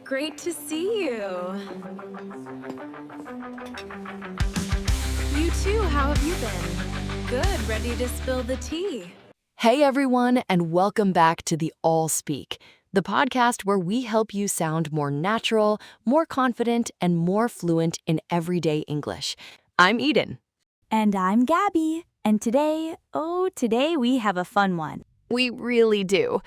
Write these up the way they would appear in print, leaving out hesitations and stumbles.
Great to see you. You too, how have you been? Good, ready to spill the tea. Hey everyone, and welcome back to the All Speak, the podcast where we help you sound more natural, more confident, and more fluent in everyday English. I'm Eden. And I'm Gabby. And today we have a fun one. We really do.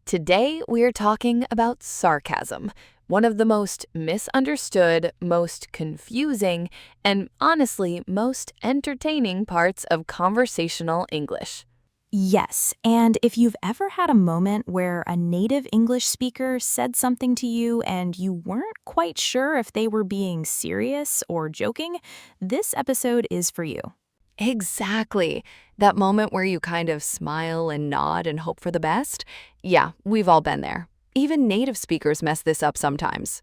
Today we are talking about sarcasm, one of the most misunderstood, most confusing, and honestly, most entertaining parts of conversational English. Yes, and if you've ever had a moment where a native English speaker said something to you and you weren't quite sure if they were being serious or joking, this episode is for you. Exactly. That moment where you kind of smile and nod and hope for the best? Yeah, we've all been there. Even native speakers mess this up sometimes.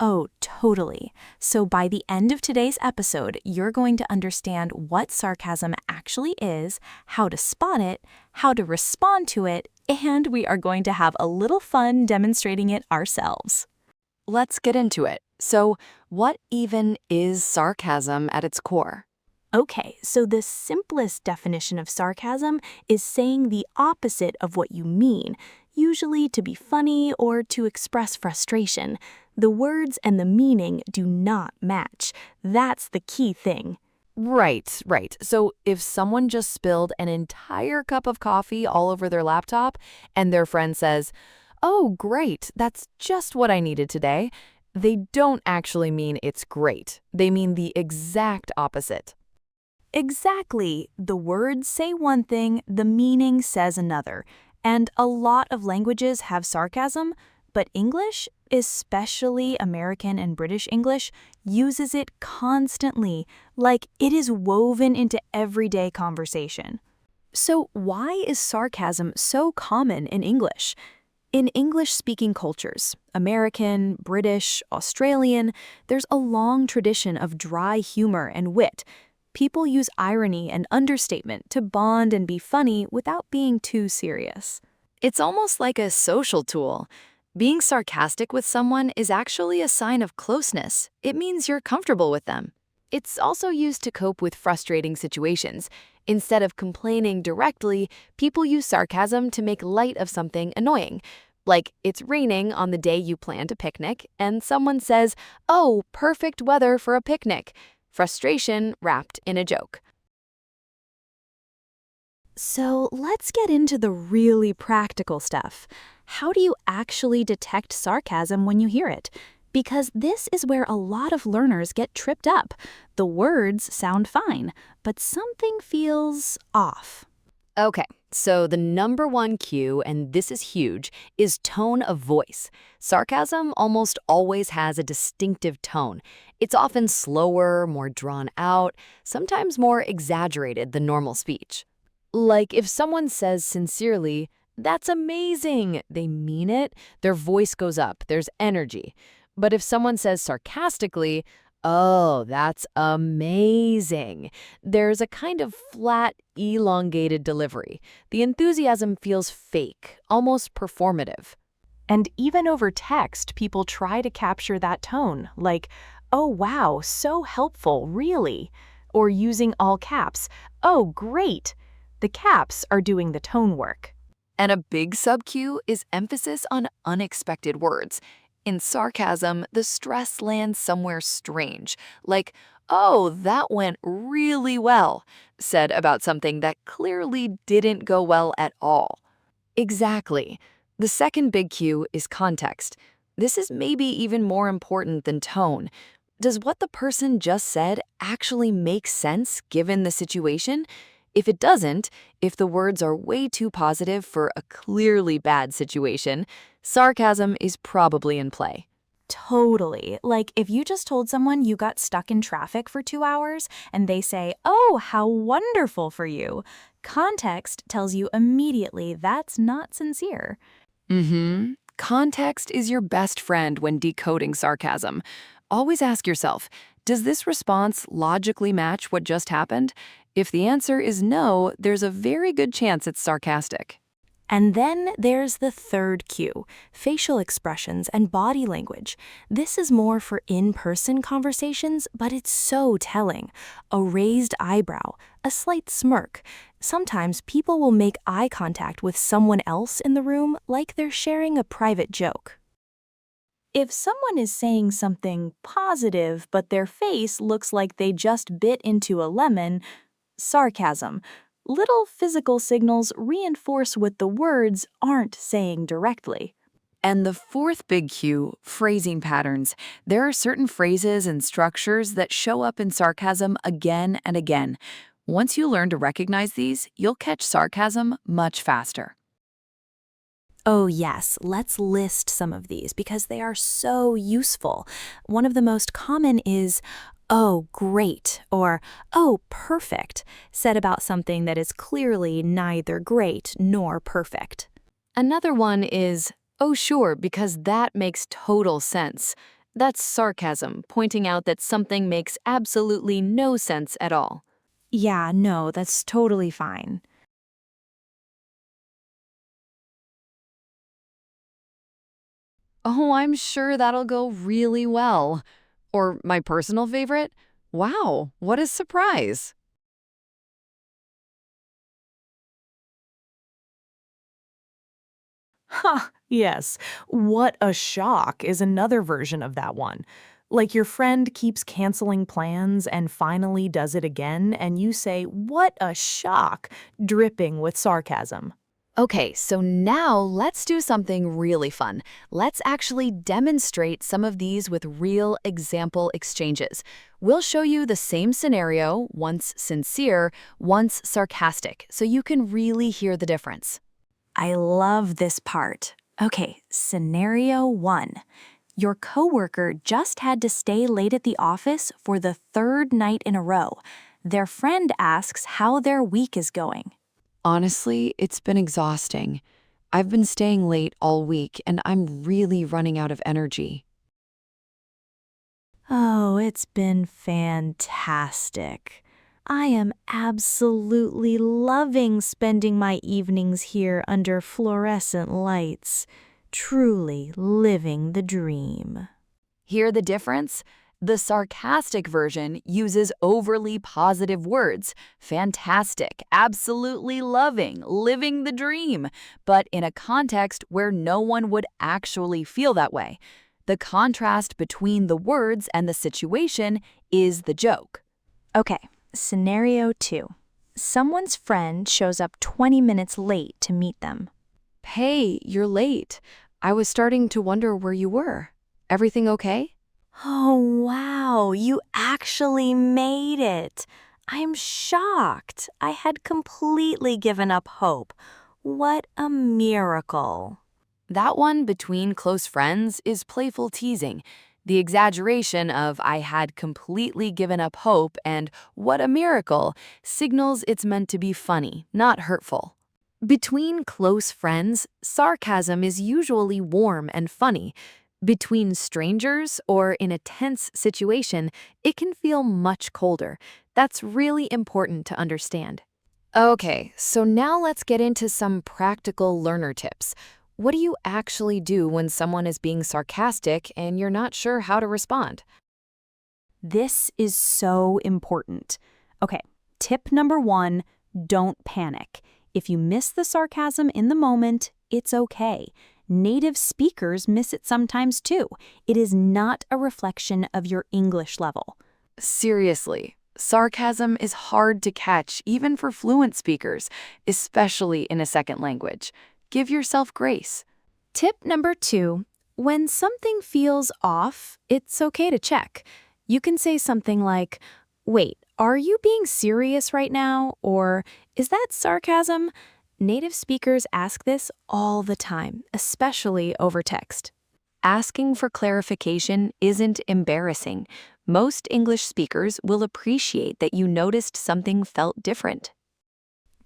Oh, totally. So by the end of today's episode, you're going to understand what sarcasm actually is, how to spot it, how to respond to it, and we are going to have a little fun demonstrating it ourselves. Let's get into it. So, what even is sarcasm at its core? Okay, so the simplest definition of sarcasm is saying the opposite of what you mean, usually to be funny or to express frustration. The words and the meaning do not match. That's the key thing. Right. So, if someone just spilled an entire cup of coffee all over their laptop and their friend says, "Oh, great, that's just what I needed today," they don't actually mean it's great. They mean the exact opposite. Exactly. The words say one thing, the meaning says another. And a lot of languages have sarcasm, but English, especially American and British English, uses it constantly, like it is woven into everyday conversation. So why is sarcasm so common in English? In English-speaking cultures, American, British, Australian, there's a long tradition of dry humor and wit. People use irony and understatement to bond and be funny without being too serious. It's almost like a social tool. Being sarcastic with someone is actually a sign of closeness. It means you're comfortable with them. It's also used to cope with frustrating situations. Instead of complaining directly, people use sarcasm to make light of something annoying. Like, it's raining on the day you planned a picnic, and someone says, "Oh, perfect weather for a picnic." Frustration wrapped in a joke. So let's get into the really practical stuff. How do you actually detect sarcasm when you hear it? Because this is where a lot of learners get tripped up. The words sound fine, but something feels off. Okay, so the number one cue, and this is huge, is tone of voice. Sarcasm almost always has a distinctive tone. It's often slower, more drawn out, sometimes more exaggerated than normal speech. Like if someone says sincerely, "That's amazing," they mean it, their voice goes up, there's energy. But if someone says sarcastically, "Oh, that's amazing," there's a kind of flat, elongated delivery. The enthusiasm feels fake, almost performative. And even over text, people try to capture that tone, like, "Oh wow, so helpful, really?" Or using all caps, "Oh, great." The caps are doing the tone work. And a big sub-cue is emphasis on unexpected words. In sarcasm, the stress lands somewhere strange, like, "Oh, that went really well," said about something that clearly didn't go well at all. Exactly. The second big cue is context. This is maybe even more important than tone. Does what the person just said actually make sense given the situation? If it doesn't, if the words are way too positive for a clearly bad situation, sarcasm is probably in play. Totally. Like if you just told someone you got stuck in traffic for 2 hours and they say, "Oh, how wonderful for you." Context tells you immediately that's not sincere. Context is your best friend when decoding sarcasm. Always ask yourself, does this response logically match what just happened? If the answer is no, there's a very good chance it's sarcastic. And then there's the third cue, facial expressions and body language. This is more for in-person conversations, but it's so telling. A raised eyebrow, a slight smirk. Sometimes people will make eye contact with someone else in the room like they're sharing a private joke. If someone is saying something positive, but their face looks like they just bit into a lemon, sarcasm. Little physical signals reinforce what the words aren't saying directly. And the fourth big cue, phrasing patterns. There are certain phrases and structures that show up in sarcasm again and again. Once you learn to recognize these, you'll catch sarcasm much faster. Oh yes, let's list some of these because they are so useful. One of the most common is, "Oh, great," or "Oh, perfect," said about something that is clearly neither great nor perfect. Another one is, "Oh, sure, because that makes total sense." That's sarcasm, pointing out that something makes absolutely no sense at all. Yeah, no, that's totally fine. "Oh, I'm sure that'll go really well." Or my personal favorite, "Wow, what a surprise." Ha, yes. What a shock is another version of that one. Like your friend keeps canceling plans and finally does it again, and you say, "What a shock," dripping with sarcasm. Okay, so now let's do something really fun. Let's actually demonstrate some of these with real example exchanges. We'll show you the same scenario, once sincere, once sarcastic, so you can really hear the difference. I love this part. Okay, scenario 1. Your coworker just had to stay late at the office for the third night in a row. Their friend asks how their week is going. Honestly, it's been exhausting. I've been staying late all week and I'm really running out of energy. Oh, it's been fantastic. I am absolutely loving spending my evenings here under fluorescent lights. Truly living the dream. Hear the difference? The sarcastic version uses overly positive words, fantastic, absolutely loving, living the dream, but in a context where no one would actually feel that way. The contrast between the words and the situation is the joke. Okay, scenario 2. Someone's friend shows up 20 minutes late to meet them. "Hey, you're late. I was starting to wonder where you were. Everything okay?" Oh, wow, you actually made it. I'm shocked. I had completely given up hope. What a miracle. That one between close friends is playful teasing. The exaggeration of "I had completely given up hope" and "what a miracle" signals it's meant to be funny, not hurtful. Between close friends, sarcasm is usually warm and funny. Between strangers or in a tense situation, it can feel much colder. That's really important to understand. Okay, so now let's get into some practical learner tips. What do you actually do when someone is being sarcastic and you're not sure how to respond? This is so important. Okay, tip number 1, don't panic. If you miss the sarcasm in the moment, it's okay. Native speakers miss it sometimes too. It is not a reflection of your English level. Seriously, sarcasm is hard to catch even for fluent speakers, especially in a second language. Give yourself grace. Tip number 2, when something feels off, it's okay to check. You can say something like, "Wait, are you being serious right now?" Or, "Is that sarcasm?" Native speakers ask this all the time, especially over text. Asking for clarification isn't embarrassing. Most English speakers will appreciate that you noticed something felt different.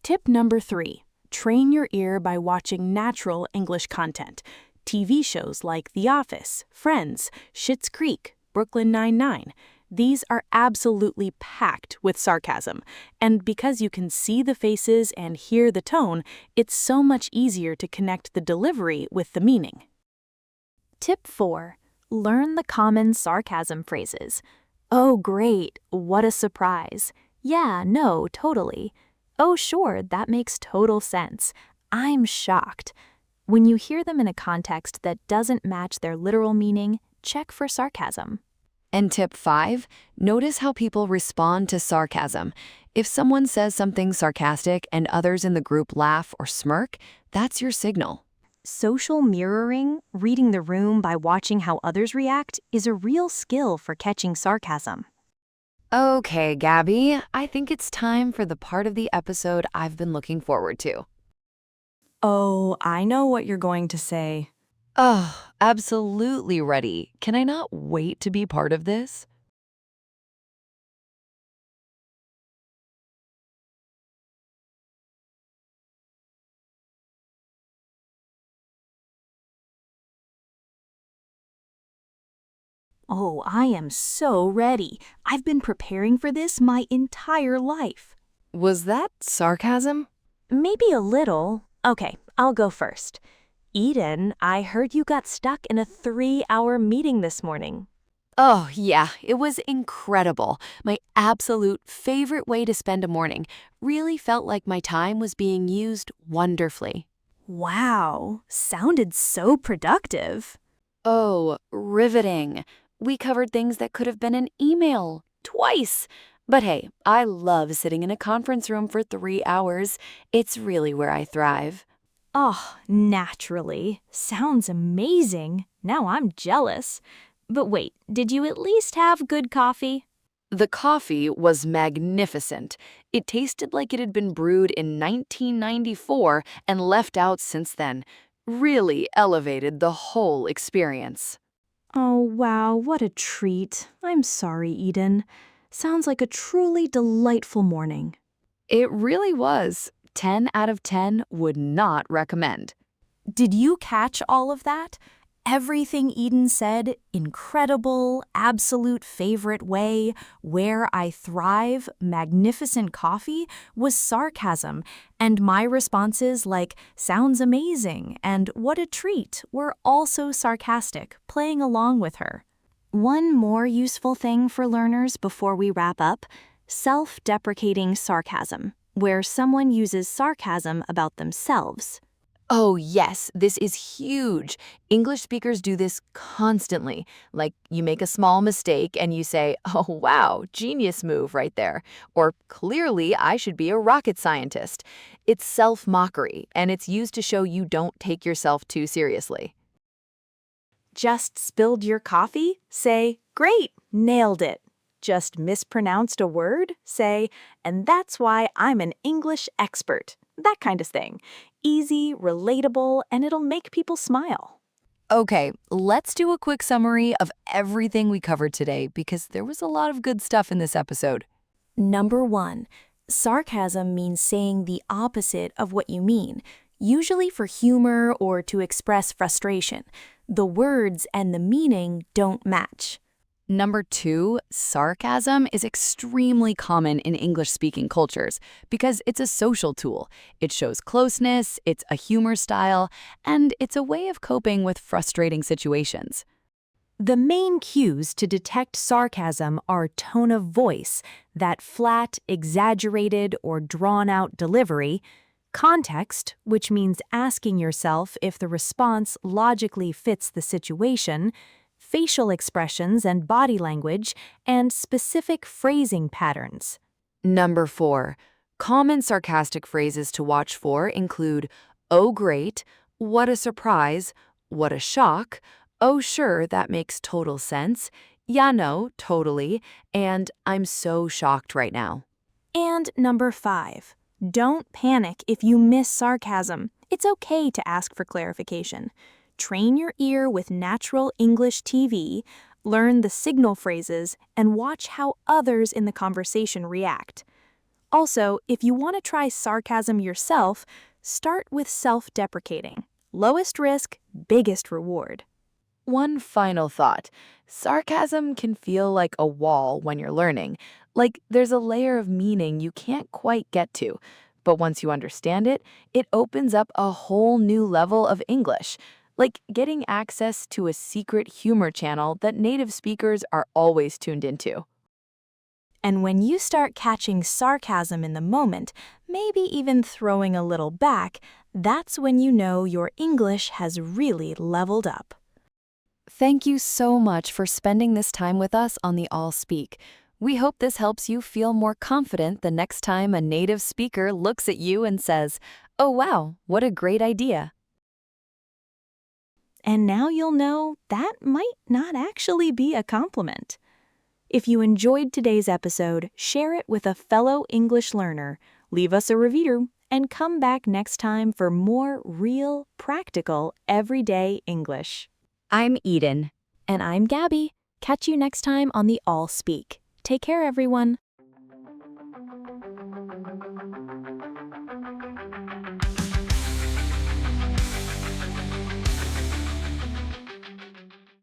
Tip number 3. Train your ear by watching natural English content. TV shows like The Office, Friends, Schitt's Creek, Brooklyn Nine-Nine. These are absolutely packed with sarcasm, and because you can see the faces and hear the tone, it's so much easier to connect the delivery with the meaning. Tip 4. Learn the common sarcasm phrases. Oh, great, what a surprise. Yeah, no, totally. Oh, sure, that makes total sense. I'm shocked. When you hear them in a context that doesn't match their literal meaning, check for sarcasm. And tip 5, notice how people respond to sarcasm. If someone says something sarcastic and others in the group laugh or smirk, that's your signal. Social mirroring, reading the room by watching how others react, is a real skill for catching sarcasm. Okay, Gabby, I think it's time for the part of the episode I've been looking forward to. Oh, I know what you're going to say. Oh, absolutely ready. Can I not wait to be part of this? Oh, I am so ready. I've been preparing for this my entire life. Was that sarcasm? Maybe a little. Okay, I'll go first. Eden, I heard you got stuck in a 3-hour meeting this morning. Oh, yeah, it was incredible. My absolute favorite way to spend a morning. Really felt like my time was being used wonderfully. Wow, sounded so productive. Oh, riveting. We covered things that could have been an email twice. But hey, I love sitting in a conference room for 3 hours. It's really where I thrive. Oh, naturally. Sounds amazing. Now I'm jealous. But wait, did you at least have good coffee? The coffee was magnificent. It tasted like it had been brewed in 1994 and left out since then. Really elevated the whole experience. Oh, wow, what a treat. I'm sorry, Eden. Sounds like a truly delightful morning. It really was. 10 out of 10 would not recommend. Did you catch all of that? Everything Eden said, incredible, absolute favorite way, where I thrive, magnificent coffee, was sarcasm, and my responses like, sounds amazing, and what a treat, were also sarcastic, playing along with her. One more useful thing for learners before we wrap up, self-deprecating sarcasm, where someone uses sarcasm about themselves. Oh, yes, this is huge. English speakers do this constantly. Like, you make a small mistake and you say, oh, wow, genius move right there. Or, clearly, I should be a rocket scientist. It's self-mockery, and it's used to show you don't take yourself too seriously. Just spilled your coffee? Say, great, nailed it. Just mispronounced a word? Say, and that's why I'm an English expert. That kind of thing. Easy, relatable, and it'll make people smile. Okay, let's do a quick summary of everything we covered today because there was a lot of good stuff in this episode. Number 1, sarcasm means saying the opposite of what you mean, usually for humor or to express frustration. The words and the meaning don't match. Number 2, sarcasm is extremely common in English-speaking cultures because it's a social tool. It shows closeness, it's a humor style, and it's a way of coping with frustrating situations. The main cues to detect sarcasm are tone of voice, that flat, exaggerated, or drawn-out delivery, context, which means asking yourself if the response logically fits the situation, facial expressions and body language, and specific phrasing patterns. Number 4, common sarcastic phrases to watch for include, oh great, what a surprise, what a shock, oh sure, that makes total sense, yeah no, totally, and I'm so shocked right now. And number 5, don't panic if you miss sarcasm. It's okay to ask for clarification. Train your ear with natural English TV, learn the signal phrases, and watch how others in the conversation react. Also, if you want to try sarcasm yourself, start with self-deprecating. Lowest risk, biggest reward. One final thought. Sarcasm can feel like a wall when you're learning, like there's a layer of meaning you can't quite get to. But once you understand it, it opens up a whole new level of English, like getting access to a secret humor channel that native speakers are always tuned into. And when you start catching sarcasm in the moment, maybe even throwing a little back, that's when you know your English has really leveled up. Thank you so much for spending this time with us on the All Speak. We hope this helps you feel more confident the next time a native speaker looks at you and says, "Oh wow, what a great idea." And now you'll know that might not actually be a compliment. If you enjoyed today's episode, share it with a fellow English learner, leave us a review, and come back next time for more real, practical, everyday English. I'm Eden. And I'm Gabby. Catch you next time on the All Speak. Take care, everyone.